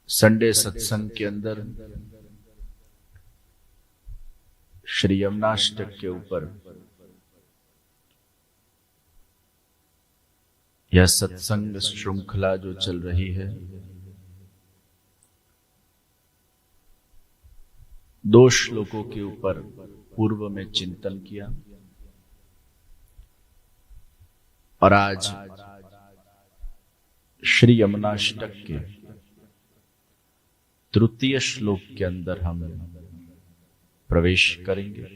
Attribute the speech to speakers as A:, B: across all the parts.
A: Sunday सत्संग के अंदर श्री यमुनाष्टक के ऊपर यह सत्संग श्रृंखला जो चल रही है, दो श्लोकों के ऊपर पूर्व में चिंतन किया और आज श्री यमुनाष्टक के तृतीय श्लोक के अंदर हम प्रवेश करेंगे।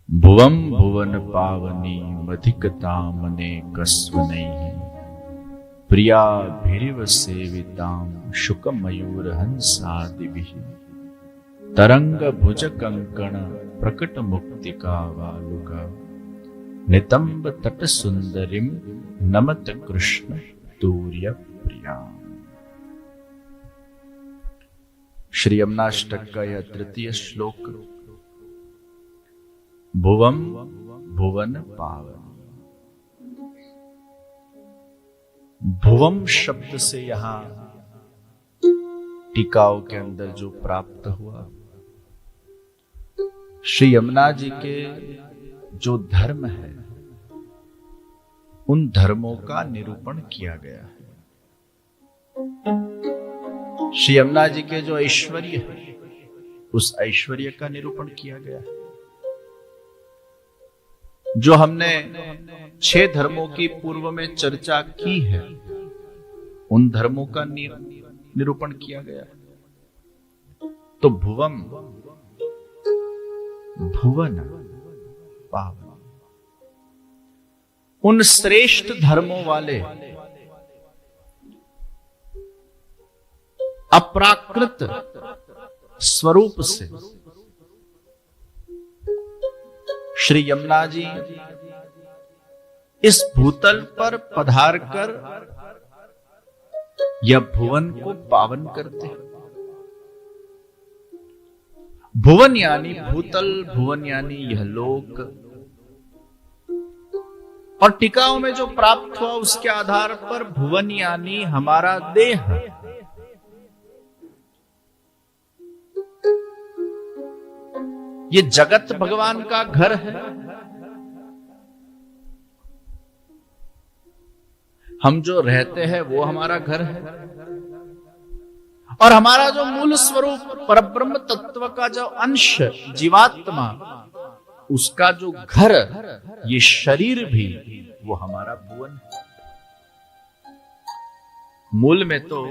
A: भुवं भुवन पावनी मधिकतामने कस्वनैः प्रियाभिरिव सेवितां शुक मयूर हंसादिभिः तरंग भुज कंकण प्रकट मुक्तिका वालुका नितंब तट सुंदरीं नमत कृष्ण तूर्य प्रिया। श्री यमुनाष्टक का यह तृतीय श्लोक भुवं भुवन पावन। भुवम शब्द से यहां टीकाओं के अंदर जो प्राप्त हुआ, श्री यमुना जी के जो धर्म है उन धर्मों का निरूपण किया गया है। श्री यमुना जी के जो ऐश्वर्य है उस ऐश्वर्य का निरूपण किया गया है। जो हमने 6 धर्मों की पूर्व में चर्चा की है उन धर्मों का निरूपण किया गया है। तो भुवम भुवन पावन, उन श्रेष्ठ धर्मों वाले अप्राकृत स्वरूप से श्री यमुना जी इस भूतल पर पधार कर यह भुवन को पावन करते हैं। भुवन यानी भूतल, भुवन यानी यह लोक। और टीकाओं में जो प्राप्त हुआ उसके आधार पर भुवन यानी हमारा देह। ये जगत भगवान का घर है। हम जो रहते हैं वो हमारा घर है और हमारा जो मूल स्वरूप परब्रह्म तत्व का जो अंश जीवात्मा, उसका जो घर ये शरीर भी वो हमारा भुवन है। मूल में तो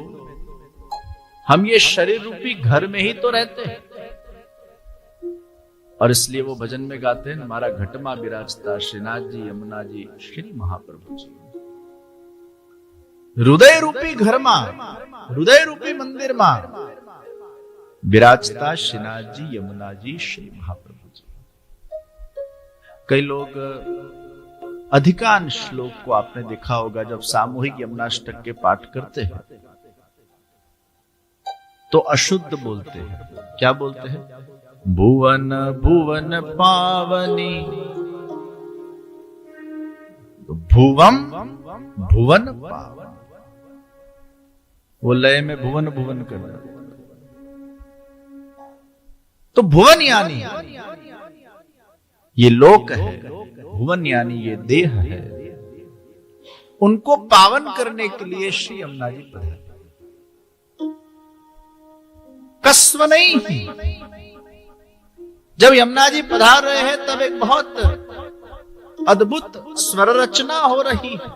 A: हम ये शरीर रूपी घर में ही तो रहते हैं और इसलिए वो भजन में गाते हैं, हमारा घटमा विराजता श्रीनाथ जी यमुना जी श्री महाप्रभु जी। हृदय रूपी घर मां, हृदय रूपी मंदिर मां विराजता श्रीनाथ जी यमुना जी श्री महाप्रभु जी। कई लोग अधिकांश लोग को आपने देखा होगा जब सामूहिक यमुनाष्टक के पाठ करते हैं तो अशुद्ध बोलते हैं। क्या बोलते हैं? भुवन भुवन पावनी। भुवम भुवन पावन, वो लय में भुवन भुवन कर रहा। तो भुवन यानी ये लोक है, भुवन यानी ये देह है। उनको पावन करने के लिए श्री यमुना जी पधारे। कस्व नहीं, जब यमुना जी पधार रहे हैं तब एक बहुत अद्भुत स्वर रचना हो रही है।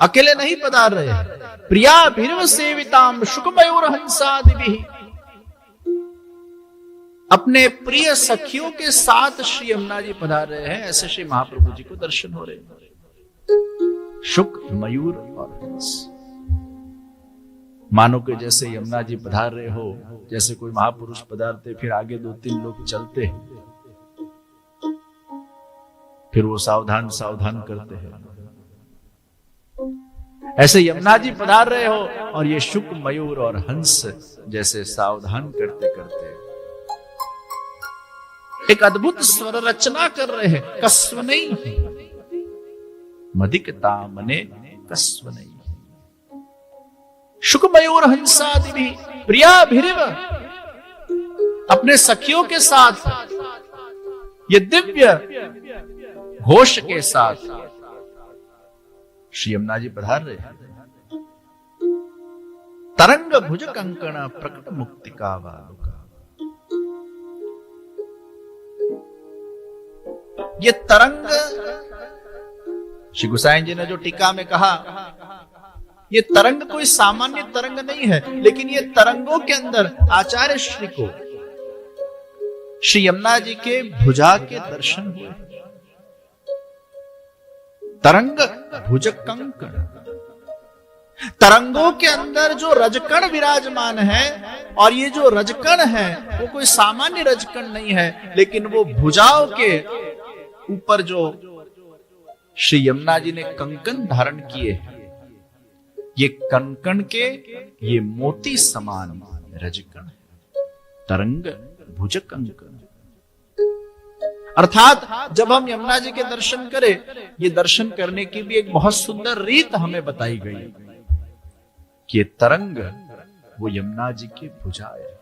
A: अकेले नहीं पधार रहे हैं। प्रियाभिर्व सेविताम शुक मयूर हंसादिभिः, अपने प्रिय सखियों के साथ श्री यमुना जी पधार रहे हैं। ऐसे श्री महाप्रभु जी को दर्शन हो रहे हैं। शुक, मयूर और हंस। मानो के जैसे यमुना जी पधार रहे हो, जैसे कोई महापुरुष पधारते फिर आगे 2-3 लोग चलते हैं, फिर वो सावधान सावधान करते हैं। ऐसे यमुना जी पधार रहे हो और ये शुक, मयूर और हंस जैसे सावधान करते करते एक अद्भुत स्वर रचना कर रहे हैं। कस्व नहीं, मधिकता मने कस्व नहीं। शुकमयूर हंसादि भी प्रियाभिरिव, अपने सखियों के साथ, ये दिव्य घोष के साथ श्री यमुना जी पधार रहे हैं। तरंग भुज कंकण प्रकट मुक्तिका वालुका। ये तरंग, श्री गोसाई जी ने जो टीका में कहा, ये तरंग कोई सामान्य तरंग नहीं है, लेकिन ये तरंगों के अंदर आचार्य श्री को श्री यमुना जी के भुजा के दर्शन हुए। तरंग भुज कंकण, तरंगों के अंदर जो रजकण विराजमान है, और ये जो रजकण है वो कोई सामान्य रजकण नहीं है, लेकिन वो भुजाओं के ऊपर जो श्री यमुना जी ने कंकन धारण किए हैं, ये कंकण के ये मोती समान रजकण है। तरंग भुज कंकण, अर्थात जब हम यमुना जी के दर्शन करें, ये दर्शन करने की भी एक बहुत सुंदर रीत हमें बताई गई कि ये तरंग वो यमुना जी की भुजा है।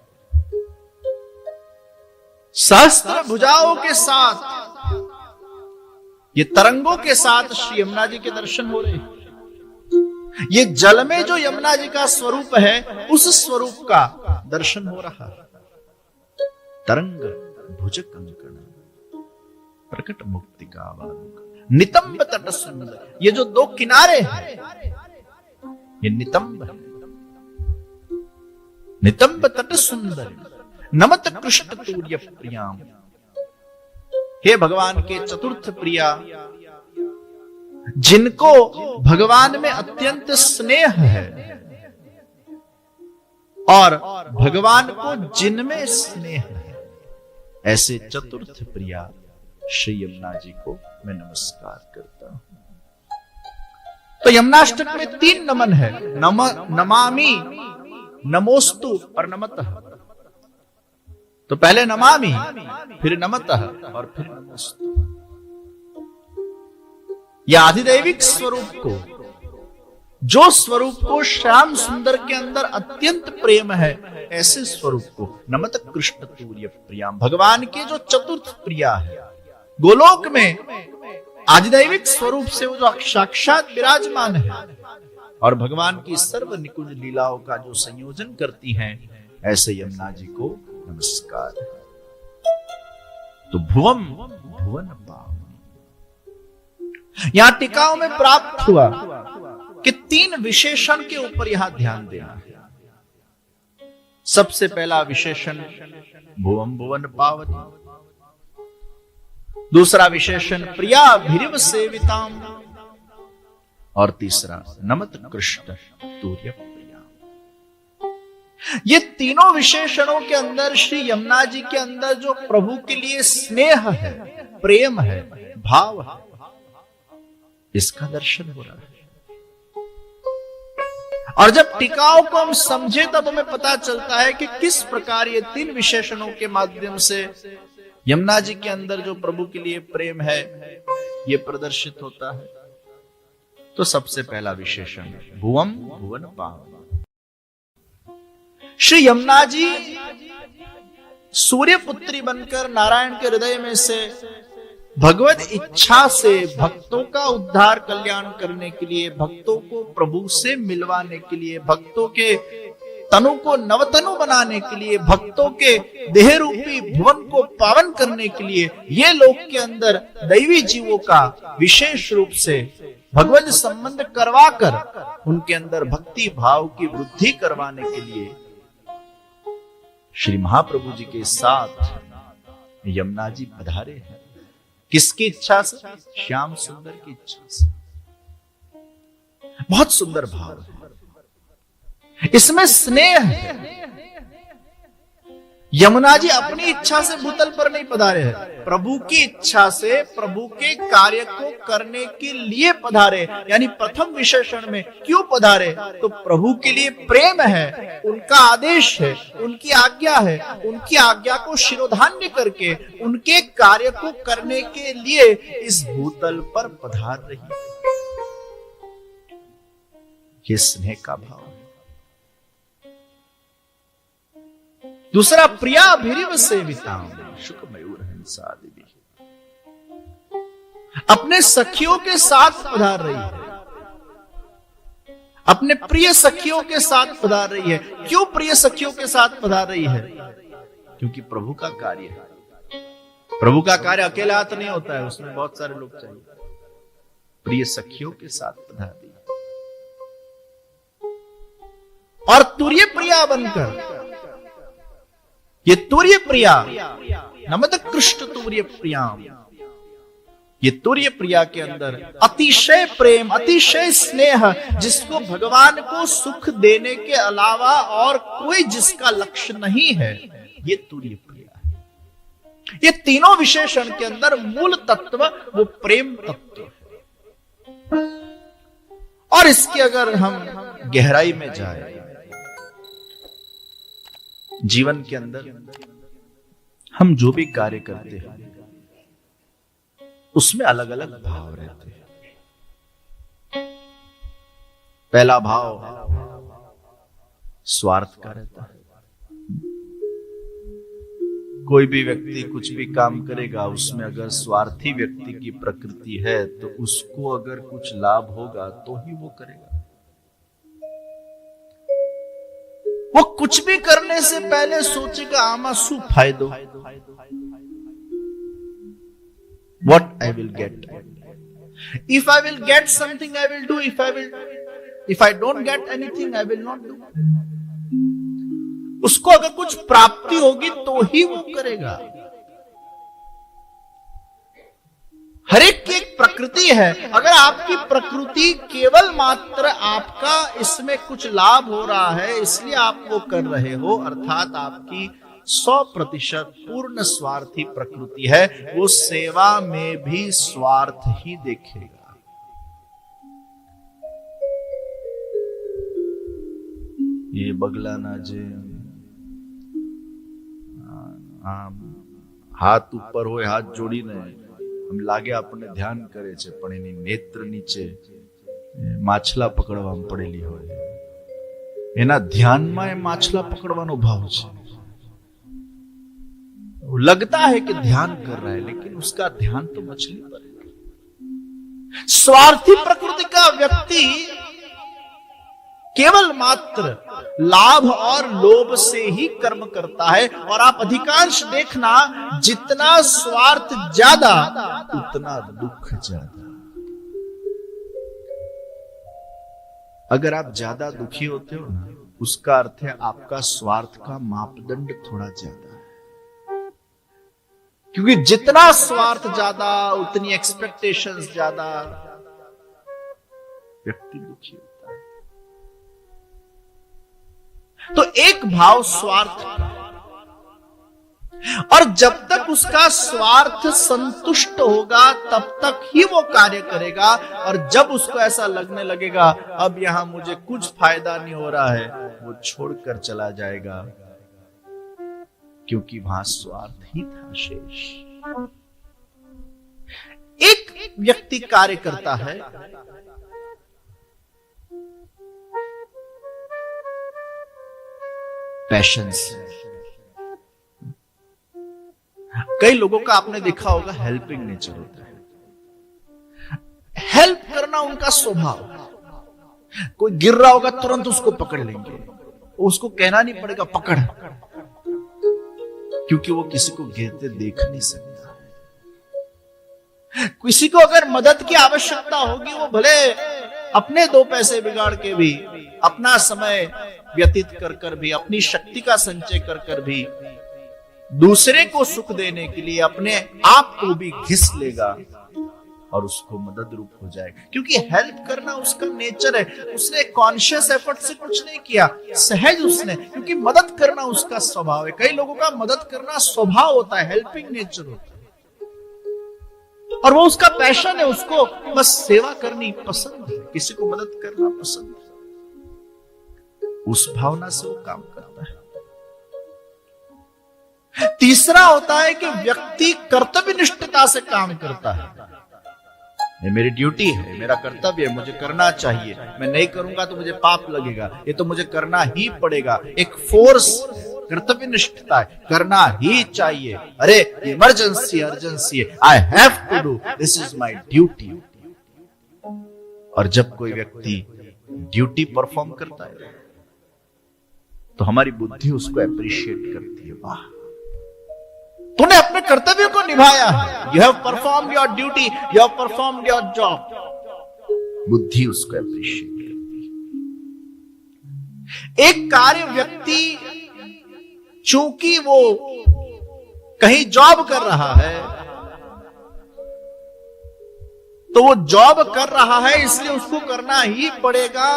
A: सहस्त्र भुजाओं के साथ, ये तरंगों के साथ श्री यमुना जी के दर्शन हो रहे हैं। ये जल में जो यमुना जी का स्वरूप है, उस स्वरूप का दर्शन हो रहा है। तरंग भुज कंकण प्रकट मुक्तिका वालुका। नितंब तट सुंदर, ये जो दो किनारे हैं ये नितंब है। नितंब तट सुंदर नमत कृष्ण तूर्य प्रियाम। हे भगवान के चतुर्थ प्रिया, जिनको भगवान में अत्यंत स्नेह है और भगवान को जिनमें स्नेह है, ऐसे चतुर्थ प्रिया श्री यमुना जी को मैं नमस्कार करता हूं। तो यमुनाष्टक में 3 नमन है, नमामि, नमोस्तु और नमतः। तो पहले नमामि, फिर नमतः और फिर नमोस्तु। यह आधिदैविक स्वरूप को, जो स्वरूप को श्याम सुंदर के अंदर अत्यंत प्रेम है, ऐसे स्वरूप को नमत कृष्ण तूर्य प्रियाम, भगवान के जो चतुर्थ प्रिया है, गोलोक में आधिदैविक स्वरूप से वो जो साक्षात विराजमान है और भगवान की सर्व निकुंज लीलाओं का जो संयोजन करती हैं, ऐसे यमुना जी को नमस्कार। तो भुवम भुवन पावनी, यहां टीकाओं में प्राप्त हुआ कि 3 विशेषण के ऊपर यहां ध्यान देना है। सबसे पहला विशेषण भुवम भुवन पावनी, दूसरा विशेषण प्रियाभिरिव सेविताम, और तीसरा नमत कृष्ण तूर्य प्रियाम। ये तीनों विशेषणों के अंदर श्री यमुना जी के अंदर जो प्रभु के लिए स्नेह है, प्रेम है, भाव है, इसका दर्शन हो रहा है। और जब टीकाओं को हम समझे तब हमें पता चलता है कि किस प्रकार ये 3 विशेषणों के माध्यम से यमुना जी के अंदर जो प्रभु के लिए प्रेम है ये प्रदर्शित होता है। तो सबसे पहला विशेषण भुवम भुवन पावन। श्री यमुना जी सूर्य पुत्री बनकर नारायण के हृदय में से भगवत इच्छा से भक्तों का उद्धार कल्याण करने के लिए, भक्तों को प्रभु से मिलवाने के लिए, भक्तों के तनु को नवतनु बनाने के लिए, भक्तों के देह रूपी भुवन को पावन करने के लिए, ये लोक के अंदर दैवी जीवों का विशेष रूप से भगवत संबंध करवाकर उनके अंदर भक्ति भाव की वृद्धि करवाने के लिए श्री महाप्रभु जी के साथ यमुना जी पधारे हैं। किसकी इच्छा से? श्याम सुंदर की इच्छा से। बहुत सुंदर भाव है, इसमें स्नेह है। यमुना जी अपनी इच्छा से भूतल पर नहीं पधारे हैं, प्रभु की इच्छा से प्रभु के कार्य को करने के लिए पधारे। यानी प्रथम विशेषण में क्यों पधारे? तो प्रभु के लिए प्रेम है, उनका आदेश है, उनकी आज्ञा है, उनकी आज्ञा को शिरोधान्य करके उनके कार्य को करने के लिए इस भूतल पर पधार रही है। ये स्नेह का भाव है। दूसरा प्रियाभिरिव सेविताम शुक मयूर हंसादि। अपने सखियों के साथ पधार रही है, अपने प्रिय सखियों के साथ पधार रही है। क्यों प्रिय सखियों के साथ पधार रही है? क्योंकि प्रभु का कार्य है। प्रभु का कार्य अकेला हाथ नहीं होता है, उसमें बहुत सारे लोग चाहिए। प्रिय सखियों के साथ पधार रही है और तुर्य प्रिया बनकर, ये तुर्य प्रिया नमद कृष्ण तुर्य प्रिया, ये तुर्य प्रिया के अंदर अतिशय प्रेम, अतिशय स्नेह, जिसको भगवान को सुख देने के अलावा और कोई जिसका लक्ष्य नहीं है, ये तुर्य प्रिया है। ये तीनों विशेषण के अंदर मूल तत्व वो प्रेम तत्व है। और इसके अगर हम गहराई में जाए, जीवन के अंदर हम जो भी कार्य करते हैं उसमें अलग अलग भाव रहते हैं। पहला भाव स्वार्थ का रहता है। कोई भी व्यक्ति कुछ भी काम करेगा, उसमें अगर स्वार्थी व्यक्ति की प्रकृति है तो उसको अगर कुछ लाभ होगा तो ही वो करेगा। वो कुछ भी करने से पहले सोचेगा आमा शू फायदो, what I will get. If I will get something, I will do. If I don't get anything, I will not do. उसको अगर कुछ प्राप्ति होगी तो ही वो करेगा। हर एक की एक प्रकृति है। अगर आपकी प्रकृति केवल मात्र आपका इसमें कुछ लाभ हो रहा है इसलिए आप वो कर रहे हो, अर्थात आपकी 100% पूर्ण स्वार्थी प्रकृति है, वो सेवा में भी स्वार्थ ही देखेगा। ये बगला ना जे हाथ ऊपर हो, हाथ जोड़ीने हम लागे अपने ध्यान करे छे, पण एनी नेत्र नीचे माछला पकड़वामां पड़ेली होय, एना ध्याનમાં એ माछला पकड़વાનો भाव छे। लगता है कि ध्यान कर रहा है लेकिन उसका ध्यान तो मछली पर है। स्वार्थी प्रकृति का व्यक्ति केवल मात्र लाभ और लोभ से ही कर्म करता है। और आप अधिकांश देखना, जितना स्वार्थ ज्यादा उतना दुख ज्यादा। अगर आप ज्यादा दुखी होते हो ना, उसका अर्थ है आपका स्वार्थ का मापदंड थोड़ा ज्यादा है। क्योंकि जितना स्वार्थ ज्यादा उतनी एक्सपेक्टेशंस ज्यादा, व्यक्ति दुखी होता है। तो एक भाव स्वार्थ का, और जब तक उसका स्वार्थ संतुष्ट होगा तब तक ही वो कार्य करेगा। और जब उसको ऐसा लगने लगेगा अब यहां मुझे कुछ फायदा नहीं हो रहा है, वो छोड़कर चला जाएगा, क्योंकि वहां स्वार्थ ही था शेष। एक व्यक्ति कार्य करता है, पैशन से। कई लोगों का आपने देखा होगा हेल्पिंग नेचर होता है, हेल्प करना उनका स्वभाव। कोई गिर रहा होगा तुरंत उसको पकड़ लेंगे, उसको कहना नहीं पड़ेगा पकड़, क्योंकि वो किसी को गिरते देख नहीं सकता। किसी को अगर मदद की आवश्यकता होगी, वो भले अपने 2 पैसे बिगाड़ के भी, अपना समय व्यतीत कर कर भी, अपनी शक्ति का संचय कर कर भी दूसरे को सुख देने के लिए अपने आप को भी घिस लेगा और उसको मदद रूप हो जाएगा। क्योंकि हेल्प करना उसका नेचर है। उसने कॉन्शियस एफर्ट से कुछ नहीं किया, सहज उसने, क्योंकि मदद करना उसका स्वभाव है। कई लोगों का मदद करना स्वभाव होता है, हेल्पिंग नेचर होता है, और वो उसका पैशन है, उसको बस सेवा करनी पसंद है, किसी को मदद करना पसंद है। उस भावना से वो काम करता है। तीसरा होता है कि व्यक्ति कर्तव्यनिष्ठता से काम करता है। ये मेरी ड्यूटी है, मेरा कर्तव्य है, मुझे करना चाहिए, मैं नहीं करूंगा तो मुझे पाप लगेगा, ये तो मुझे करना ही पड़ेगा। एक फोर्स कर्तव्य निष्ठता है, करना ही चाहिए। अरे इमरजेंसी अर्जेंसी है, I have to do, this is my duty. और जब कोई व्यक्ति ड्यूटी परफॉर्म करता है तो हमारी बुद्धि उसको अप्रिशिएट करती है, वाह तूने अपने कर्तव्य को निभाया है, you have performed your duty, you have performed your job. बुद्धि उसको अप्रिशिएट करती है। एक कार्य व्यक्ति चूंकि वो कहीं जॉब कर रहा है तो वो जॉब कर रहा है इसलिए उसको करना ही पड़ेगा,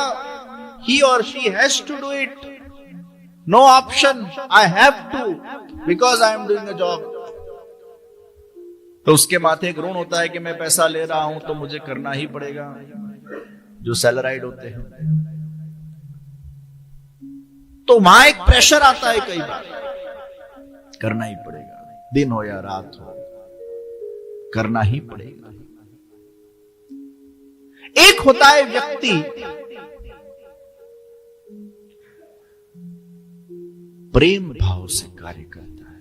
A: ही और she has to do it, no option, I have to because I am doing a job. तो उसके माथे एक ऋण होता है कि मैं पैसा ले रहा हूं तो मुझे करना ही पड़ेगा, जो सैलराइड होते हैं। तो वहां एक प्रेशर आता है, कई बार करना ही पड़ेगा, दिन हो या रात हो करना ही पड़ेगा। एक होता है व्यक्ति प्रेम भाव से कार्य करता है।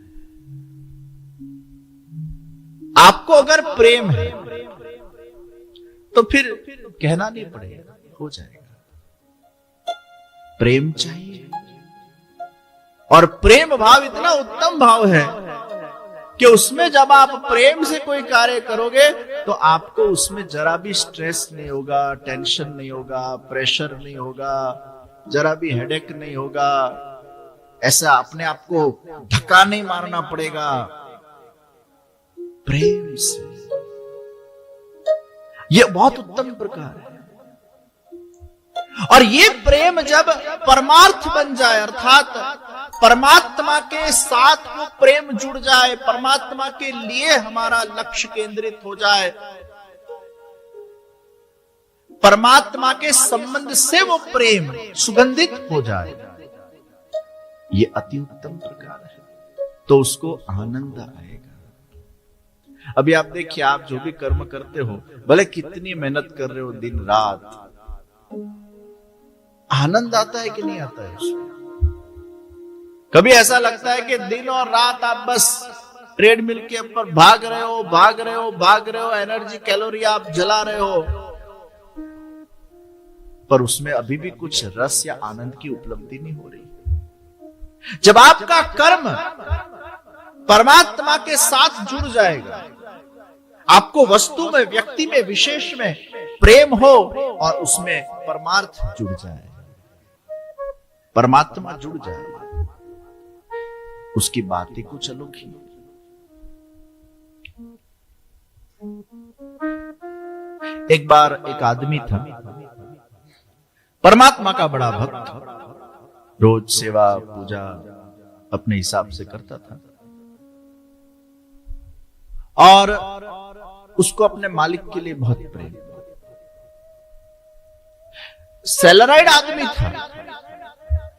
A: आपको अगर प्रेम है तो फिर कहना नहीं पड़ेगा, हो जाएगा। प्रेम चाहिए, और प्रेम भाव इतना उत्तम भाव है कि उसमें जब आप प्रेम से कोई कार्य करोगे तो आपको उसमें जरा भी स्ट्रेस नहीं होगा, टेंशन नहीं होगा, प्रेशर नहीं होगा, जरा भी हेडेक नहीं होगा, ऐसा अपने आप को धक्का नहीं मारना पड़ेगा। प्रेम से यह बहुत उत्तम प्रकार है। और ये प्रेम जब परमार्थ बन जाए, अर्थात परमात्मा के साथ वो प्रेम जुड़ जाए, परमात्मा के लिए हमारा लक्ष्य केंद्रित हो जाए, परमात्मा के संबंध से वो प्रेम सुगंधित हो जाए, ये अति उत्तम प्रकार है, तो उसको आनंद आएगा। अभी आप देखिए, आप जो भी कर्म करते हो, भले कितनी मेहनत कर रहे हो दिन रात, आनंद आता है कि नहीं आता है उसमें? कभी ऐसा लगता है कि दिन और रात आप बस ट्रेडमिल के ऊपर भाग रहे हो, भाग रहे हो, भाग रहे हो, एनर्जी कैलोरी आप जला रहे हो, पर उसमें अभी भी कुछ रस या आनंद की उपलब्धि नहीं हो रही। जब आपका कर्म परमात्मा के साथ जुड़ जाएगा, आपको वस्तु में, व्यक्ति में, विशेष में प्रेम हो और उसमें परमार्थ जुड़ जाए, परमात्मा जुड़ जाए, उसकी बात ही कुछ अनोखी। एक बार एक आदमी था, परमात्मा का बड़ा भक्त, रोज सेवा पूजा अपने हिसाब से करता था, और उसको अपने मालिक के लिए बहुत प्रेम। सैलराइड आदमी था,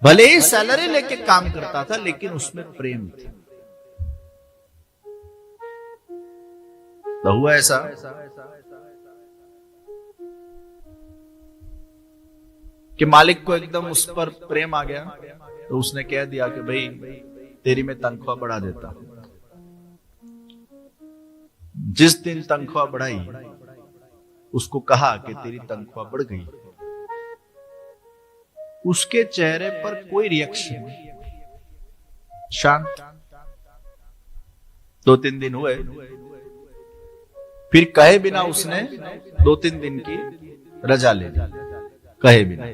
A: भले ही सैलरी लेके काम करता था, लेकिन उसमें प्रेम था। तो हुआ ऐसा कि मालिक को एकदम उस पर प्रेम आ गया, तो उसने कह दिया कि भाई तेरी मैं तनख्वाह बढ़ा देता हूं। जिस दिन तनख्वाह बढ़ाई, उसको कहा कि तेरी तनख्वाह बढ़ गई, उसके चेहरे पर कोई रिएक्शन नहीं, शांत। 2-3 दिन हुए, फिर कहे बिना उसने 2-3 दिन की रजा ले ली, कहे बिना।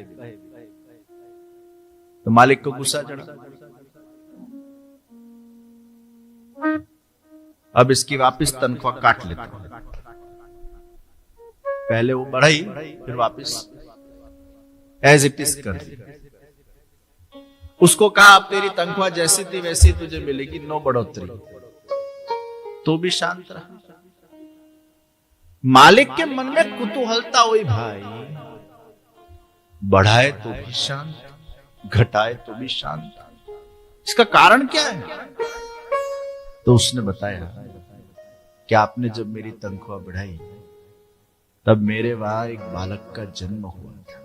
A: तो मालिक को गुस्सा चढ़ा, अब इसकी वापस तनख्वाह काट लेता हूं। पहले वो बढ़ाई, फिर वापस एज इट इज कर दी। उसको कहा अब तेरी तनख्वाह जैसी थी वैसी तुझे मिलेगी, नो बढ़ोतरी, तो भी शांत रहा। मालिक के मन में कुतूहलता हुई, भाई बढ़ाए तो भी शांत, घटाए तो भी शांत, इसका कारण क्या है? तो उसने बताया कि आपने जब मेरी तनख्वाह बढ़ाई तब मेरे वहां एक बालक का जन्म हुआ था,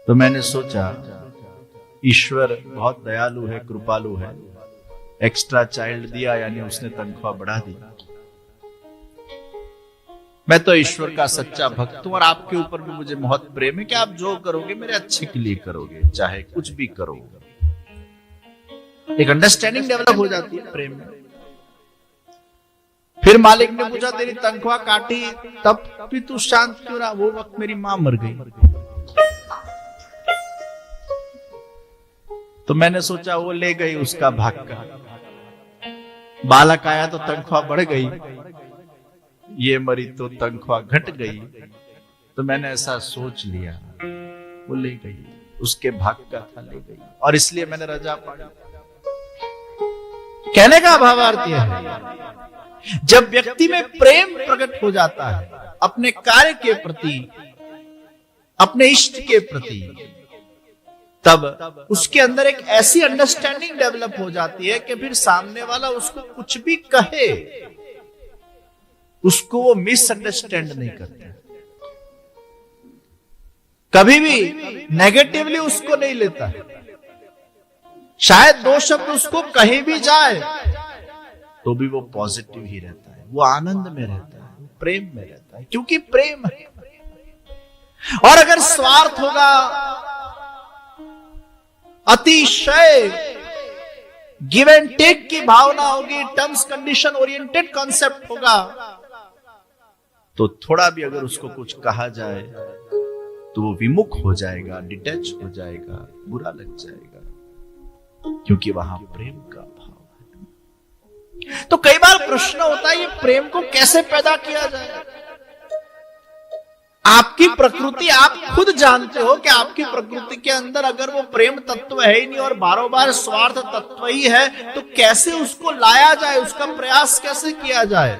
A: तो मैंने सोचा ईश्वर बहुत दयालु है, कृपालु है, एक्स्ट्रा चाइल्ड दिया यानी उसने तनख्वाह बढ़ा दी। मैं तो ईश्वर का सच्चा भक्त हूं और आपके ऊपर भी मुझे बहुत प्रेम है कि आप जो करोगे मेरे अच्छे के लिए करोगे, चाहे कुछ भी करो। एक अंडरस्टैंडिंग डेवलप हो जाती है प्रेम में। फिर मालिक ने पूछा तेरी तनख्वाह काटी तब भी तू शांत क्यों रहा? वो वक्त मेरी मां मर गई। तो मैंने सोचा वो ले गई उसका भाग का, बालक आया तो तनख्वाह बढ़ गई, ये मरी तो तनख्वाह घट गई। तो मैंने ऐसा सोच लिया, वो ले गई, उसके भाग का था, ले गई, और इसलिए मैंने रजा पाई। कहने का भावार्थ यह है, जब व्यक्ति में प्रेम प्रकट हो जाता है अपने कार्य के प्रति, अपने इष्ट के प्रति, तब उसके अंदर एक ऐसी अंडरस्टैंडिंग डेवलप हो जाती है कि फिर सामने वाला उसको कुछ भी कहे, उसको वो मिसअंडरस्टैंड नहीं करते, कभी भी नेगेटिवली उसको नहीं लेता है। शायद दो शब्द उसको कहीं भी जाए तो भी वो पॉजिटिव ही रहता है, वो आनंद में रहता है, प्रेम में रहता है, क्योंकि प्रेम है। और अगर स्वार्थ होगा, अतिशय गिव एंड टेक की भावना होगी, टर्म्स कंडीशन ओरिएंटेड कॉन्सेप्ट होगा, तो थोड़ा भी अगर उसको कुछ कहा जाए तो वो विमुख हो जाएगा, डिटैच हो जाएगा, बुरा लग जाएगा, क्योंकि वहां प्रेम का भाव है। तो कई बार प्रश्न होता है ये प्रेम को कैसे पैदा किया जाए? आपकी प्रकृति आप खुद जानते हो कि आपकी प्रकृति के अंदर अगर वो प्रेम तत्व है ही नहीं और बारों बार स्वार्थ तत्व ही है, तो कैसे उसको लाया जाए, उसका प्रयास कैसे किया जाए?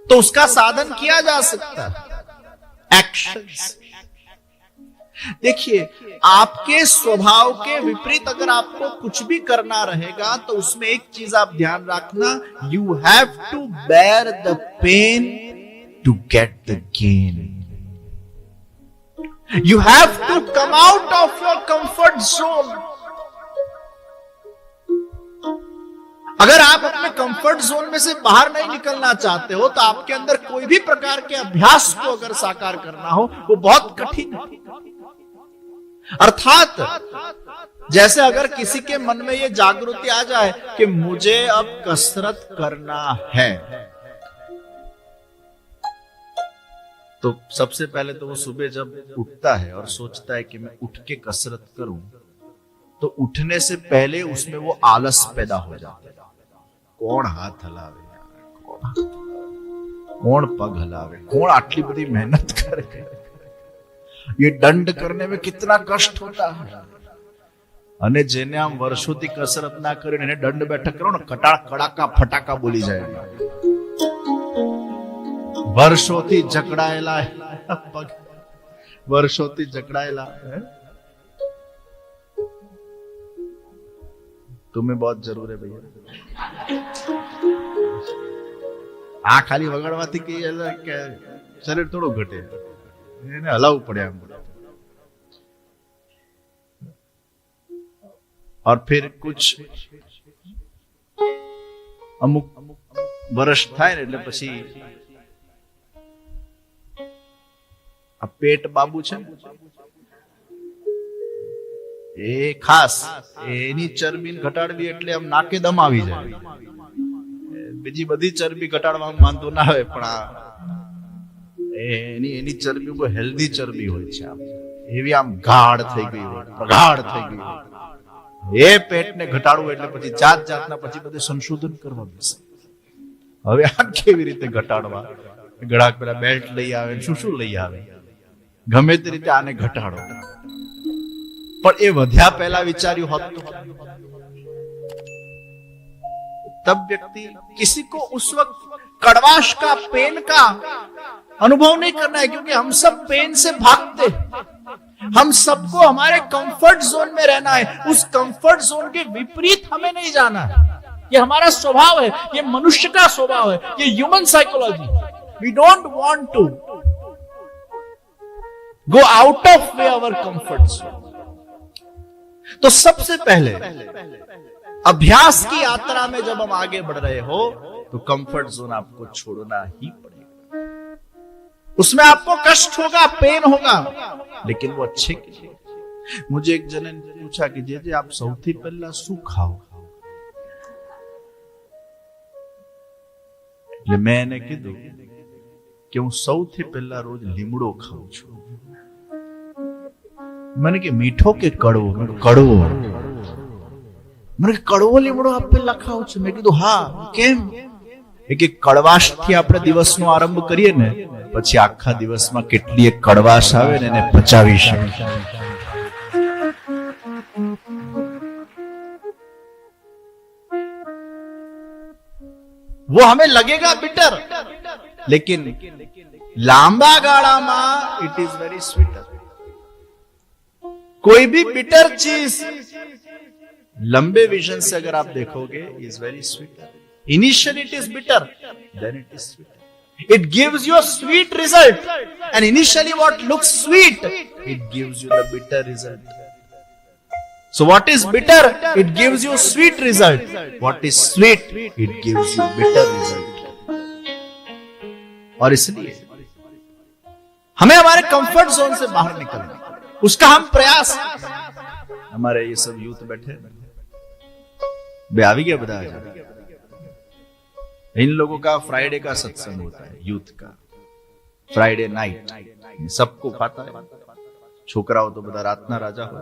A: तो उसका साधन किया जा सकता है एक्शंस। देखिए, आपके स्वभाव के विपरीत अगर आपको कुछ भी करना रहेगा तो उसमें एक चीज आप ध्यान रखना, you have to bear the pain to get the gain. You have to come out of your comfort zone. अगर आप अपने कंफर्ट जोन में से बाहर नहीं निकलना चाहते हो तो आपके अंदर कोई भी प्रकार के अभ्यास को अगर साकार करना हो वो बहुत कठिन है। अर्थात जैसे अगर किसी के मन में ये जागृति आ जाए कि मुझे अब कसरत करना है, तो सबसे पहले तो वो सुबह जब उठता है और सोचता है कि मैं उठ के कसरत करूं, तो उठने से पहले उसमें वो आलस पैदा हो जाता है। कौन हाथ हलावे, कौन पग हलावे, कौन आटली बड़ी मेहनत करे, ये दंड करने में कितना कष्ट होता है। અને જેને આમ વર્ષોથી કસરત ના કરીને એને દંડ બેઠક કરો ને, કડાકા ફટાકા બોલી જાય। વર્ષોથી જકડાયેલા પગ, વર્ષોથી જકડાયેલા, तुम्हें बहुत जरूर है भैया। आ खाली वगाड़वाથી કે શરીર થોડું ઘટે, એને હલાવવું પડે આમ। और फिर कुछ અમુક વર્ષ થાય ને એટલે પછી આ પેટ બાબુ છે એ ખાસ એની ચરબી ઘટાડવી એટલે આમ નાકે દમ આવી જાય। બીજી બધી ચરબી ઘટાડવામાં વાંધો ના આવે, પણ આ એની ચરબી બહુ હેલ્ધી ચરબી હોય છે, આમ એવી આમ ગાઢ થઈ ગઈ હોય, પ્રગાઢ થઈ ગઈ હોય। એ પેટને ઘટાડવું એટલે પછી જાત જાતના પછી બધે સંશોધન કરવા બેસે। હવે આ કેવી રીતે ઘટાડવા? ગળાક પેલા બેલ્ટ લઈ આવે, શું લઈ આવે, ગમે તે રીતે આને ઘટાડો। पर ये वध्या पहला विचार्यु होत तो तब व्यक्ति किसी को उस वक्त कड़वाश का, पेन का अनुभव नहीं करना है, क्योंकि हम सब पेन से भागते, हम सबको हमारे कंफर्ट जोन में रहना है। उस कंफर्ट जोन के विपरीत हमें नहीं जाना है। ये हमारा स्वभाव है, ये मनुष्य का स्वभाव है, ये human psychology. We don't want to go out of way our comfort zone. तो सबसे पहले अभ्यास की यात्रा में जब हम आगे बढ़ रहे हो तो कंफर्ट जोन आपको छोड़ना ही पड़ेगा। उसमें आपको कष्ट होगा, पेन होगा, लेकिन वो अच्छे के लिए। मुझे एक जने ने पूछा कि जे आप સૌથી પહેલા શું ખાઓ? એટલે મેં એને કીધું કે હું સૌથી પહેલા રોજ લીમડો ખાઉં છું। મને કે મીઠો કે કડવો? કડવો। મને કડવો લીમડો આપ પહેલા ખાઓ છો? મેં કીધું હા, કેમ? કે કડવાશથી આપણે દિવસનો આરંભ કરીએ ને પછી આખા દિવસમાં કેટલી એક કડવાશ આવે ને એને પચાવી શકે। वो हमें लगेगा बिटर, लेकिन लांबा गाड़ामा इट इज वेरी स्वीटर। कोई भी बिटर चीज लंबे विजन से अगर आप देखोगे is very sweeter. Initially it is bitter, then it is sweeter. It gives you a sweet result, and initially what looks sweet, it gives you the bitter result. So what is bitter? It gives you sweet result. What is sweet? It gives you bitter result. और इसलिए हमें हमारे comfort zone से बाहर निकलना, उसका हम प्रयास। हमारे ये सब यूथ बैठे भी गया बता, इन लोगों का फ्राइडे का सत्संग होता है, यूथ का फ्राइडे नाइट। सबको खाता है, छोकरा हो तो बता रातना राजा हो।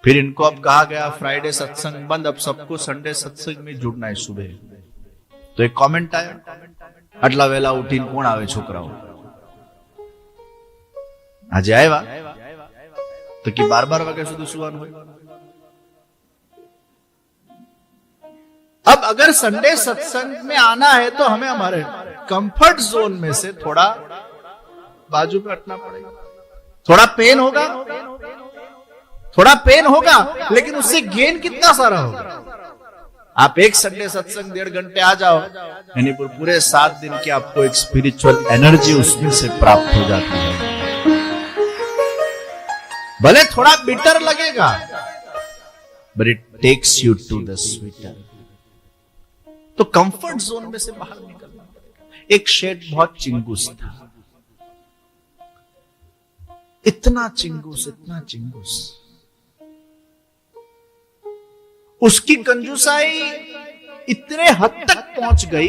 A: फिर इनको अब कहा गया फ्राइडे सत्संग बंद, अब सबको संडे सत्संग में जुड़ना है सुबह। तो एक कमेंट आया, आटला वेला उठीने कोण आवे छोकराओ? आज आया तो कि 12 वाग्या सुधी सुवानुं होय। अब अगर संडे सत्संग में आना है तो हमें हमारे कंफर्ट जोन में से थोड़ा बाजू पे हटना पड़ेगा। थोड़ा पेन होगा, थोड़ा पेन होगा, लेकिन उससे गेन कितना सारा होगा। आप एक संडे सत्संग 1.5 घंटे आ जाओ, यानी पूरे 7 दिन की आपको एक स्पिरिचुअल एनर्जी उसमें से प्राप्त हो जाती है। भले थोड़ा बिटर लगेगा, but it takes you to the sweeter. तो कंफर्ट जोन में से बाहर निकलना पड़ेगा। एक शेठ बहुत चिंगूस था, इतना चिंगूस, इतना चिंगूस। उसकी कंजूसाई इतने हद तक पहुंच गई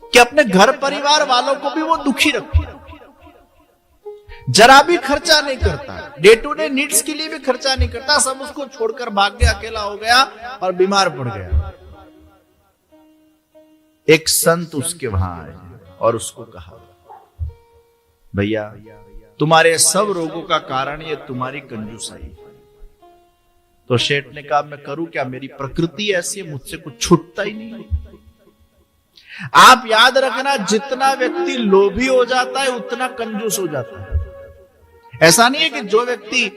A: कि अपने घर परिवार वालों को भी वो दुखी रखती, जरा भी खर्चा नहीं करता, डे टू डे नीड्स के लिए भी खर्चा नहीं करता। सब उसको छोड़कर भाग गया, अकेला हो गया और बीमार पड़ गया। एक संत उसके वहां आए और उसको कहा, भैया तुम्हारे सब रोगों का कारण ये तुम्हारी कंजूसाई। तो शेठ ने कहा, मैं करूं क्या? मेरी प्रकृति ऐसी है, मुझसे कुछ छूटता ही नहीं। आप याद रखना, जितना व्यक्ति लोभी हो जाता है उतना कंजूस हो जाता है। ऐसा नहीं है कि जो व्यक्ति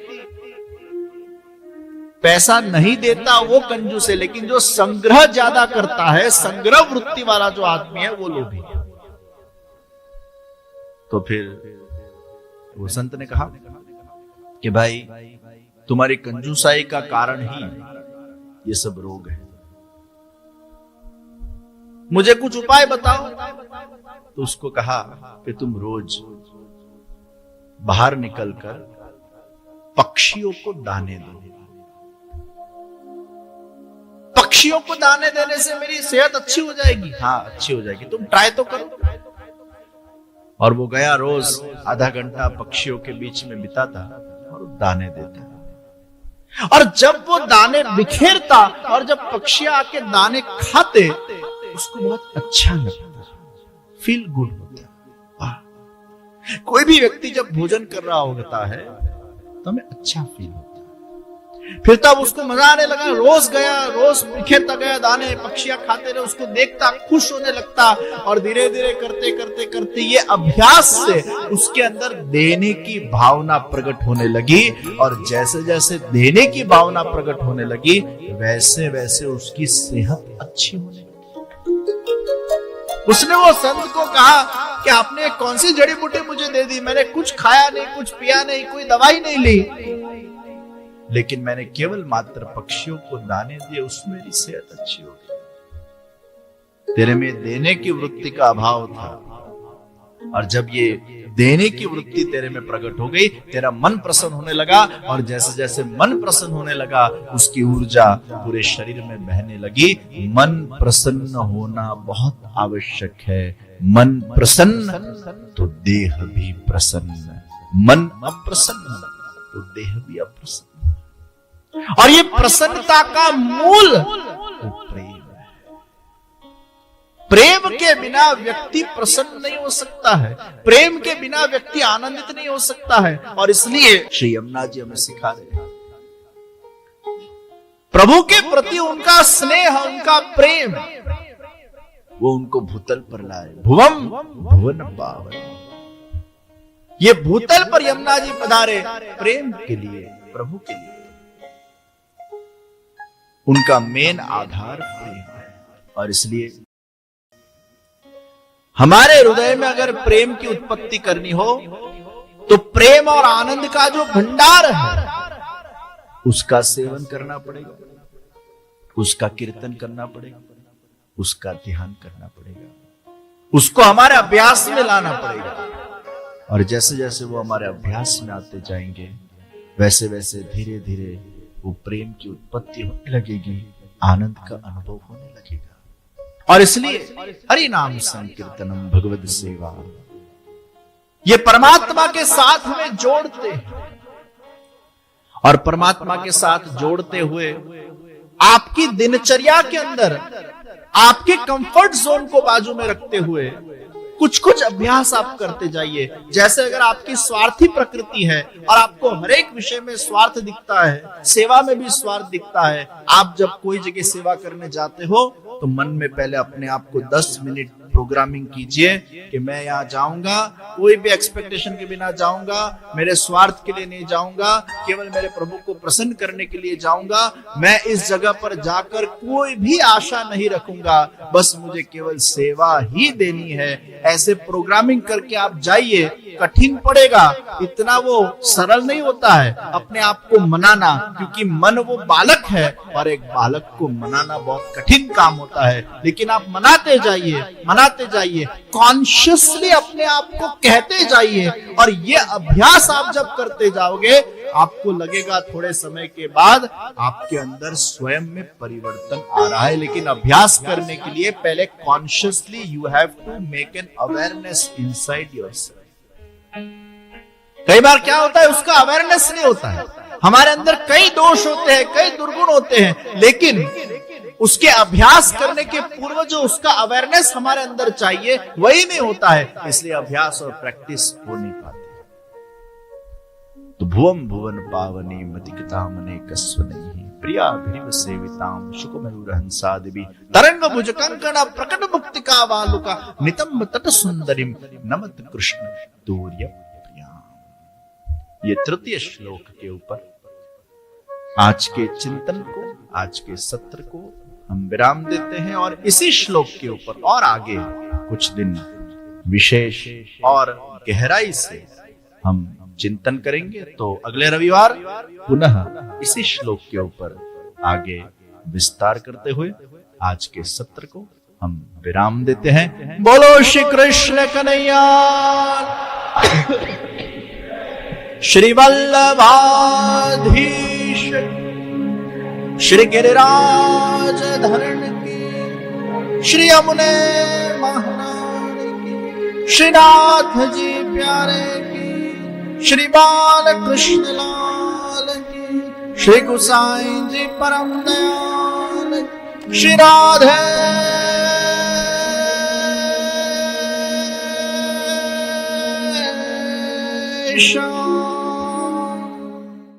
A: पैसा नहीं देता वो कंजूस है, लेकिन जो संग्रह ज्यादा करता है, संग्रह वृत्ति वाला जो आदमी है वो लोभी है। तो फिर वो संत ने कहा कि भाई तुम्हारी कंजूसाई का कारण ही ये सब रोग है, मुझे कुछ उपाय बताओ। तो उसको कहा कि तुम रोज बाहर निकलकर पक्षियों को दाने दो। पक्षियों को दाने देने से मेरी सेहत अच्छी हो जाएगी। हाँ, अच्छी हो जाएगी, तुम ट्राई तो करो। और वो गया, रोज आधा घंटा पक्षियों के बीच में बिताता और दाने देता। और जब वो दाने बिखेरता और जब पक्षियां आके दाने खाते, उसको बहुत अच्छा लगता, फील गुड होता। कोई भी व्यक्ति जब भोजन कर रहा होता है तो हमें अच्छा फील होता है। फिर तब उसको मजा आने लगा, रोज गया, रोज बिखेरता गया दाने, पक्षियां खाते रहे, उसको देखता, खुश होने लगता। और धीरे धीरे करते करते करते ये अभ्यास से उसके अंदर देने की भावना प्रकट होने लगी। और जैसे जैसे देने की भावना प्रकट होने लगी, वैसे वैसे उसकी सेहत अच्छी होने लगी। उसने वो संत को कहा कि आपने कौन सी जड़ी बूटी मुझे दे दी, मैंने कुछ खाया नहीं, कुछ पिया नहीं, कोई दवाई नहीं ली, लेकिन मैंने केवल मात्र पक्षियों को दाने दिए, उसमें मेरी सेहत अच्छी हो गई। तेरे में देने की वृत्ति का अभाव था, और जब ये देने की वृत्ति तेरे में प्रकट हो गई, तेरा मन प्रसन्न होने लगा, और जैसे जैसे मन प्रसन्न होने लगा उसकी ऊर्जा पूरे शरीर में बहने लगी। मन प्रसन्न होना बहुत आवश्यक है। मन प्रसन्न तो देह भी प्रसन्न, मन अप्रसन्न तो देह भी अप्रसन्न। और ये प्रसन्नता का मूल वो प्रेम। प्रेम के बिना व्यक्ति प्रसन्न नहीं हो सकता है, प्रेम के बिना व्यक्ति आनंदित नहीं हो सकता है। और इसलिए श्री यमुना जी हमें सिखा रहे हैं, प्रभु के प्रति उनका स्नेह, उनका प्रेम, वो उनको भूतल पर लाए। भुवम भुवन पावन, ये भूतल पर यमुना जी पधारे प्रेम के लिए, प्रभु के लिए। उनका मेन आधार प्रेम है। और इसलिए हमारे हृदय में अगर प्रेम की उत्पत्ति करनी हो तो प्रेम और आनंद का जो भंडार है उसका सेवन करना पड़ेगा, उसका कीर्तन करना पड़ेगा, उसका ध्यान करना पड़ेगा, उसको हमारे अभ्यास में लाना पड़ेगा। और जैसे जैसे वो हमारे अभ्यास में आते जाएंगे, वैसे वैसे धीरे धीरे वो प्रेम की उत्पत्ति होने लगेगी, आनंद का अनुभव होने लगेगा। और इसलिए हरि नाम संकीर्तनम भगवद सेवा, ये परमात्मा के साथ हमें जोड़ते हैं। और परमात्मा के साथ जोड़ते हुए आपकी दिनचर्या के अंदर आपके कंफर्ट जोन को बाजू में रखते हुए कुछ कुछ अभ्यास आप करते जाइए। जैसे अगर आपकी स्वार्थी प्रकृति है और आपको हर एक विषय में स्वार्थ दिखता है, सेवा में भी स्वार्थ दिखता है, आप जब कोई जगह सेवा करने जाते हो तो मन में पहले अपने आप को 10 मिनट प्रोग्रामिंग कीजिए कि मैं यहां जाऊंगा, कोई भी एक्सपेक्टेशन के बिना जाऊंगा, मेरे स्वार्थ के लिए नहीं जाऊंगा, केवल मेरे प्रभु को प्रसन्न करने के लिए जाऊंगा। मैं इस जगह पर जाकर कोई भी आशा नहीं रखूंगा, बस मुझे केवल सेवा ही देनी है। ऐसे प्रोग्रामिंग करके आप जाइए, कठिन पड़ेगा, इतना वो सरल नहीं होता है अपने आप को मनाना, क्योंकि मन वो बालक है और एक बालक को मनाना बहुत कठिन काम होता है। लेकिन आप मनाते जाइए, कॉन्शियसली अपने आप को कहते जाइए। और ये अभ्यास आप जब करते जाओगे, आपको लगेगा थोड़े समय के बाद आपके अंदर स्वयं में परिवर्तन आ रहा है। लेकिन अभ्यास करने के लिए पहले consciously you have to make an awareness inside yourself. कई बार क्या होता है, उसका अवेयरनेस नहीं होता है। हमारे अंदर कई दोष होते हैं, कई दुर्गुण होते हैं, लेकिन उसके अभ्यास करने के पूर्व जो उसका अवेयरनेस हमारे अंदर चाहिए वही नहीं होता है। इसलिए अभ्यास और प्रैक्टिस हो नहीं पाती। तो भुवम भुवन पावनी मतिकतामने कस्वनेहि प्रियाभिनिव सेविताम शुकमयूर हंसादिवि तरंग भुज कंकण प्रकट मुक्तिका वालुका नितंब तट सुंदरिम नमत कृष्ण दूर्य प्रियाम। ये तृतीय श्लोक के ऊपर आज के चिंतन को, आज के सत्र को हम विराम देते हैं। और इसी श्लोक के ऊपर और आगे कुछ दिन विशेष और गहराई से हम चिंतन करेंगे। तो अगले रविवार पुनः इसी श्लोक के ऊपर आगे विस्तार करते हुए आज के सत्र को हम विराम देते हैं। बोलो श्री कृष्ण कन्हैया, श्री वल्लभाधीश श्री गिरिराज धरण की, श्री यमुने महारानी की, श्रीनाथ जी प्यारे की, श्री बाल कृष्ण लाल की, श्री गोसाई जी परम दयाल, श्री राधे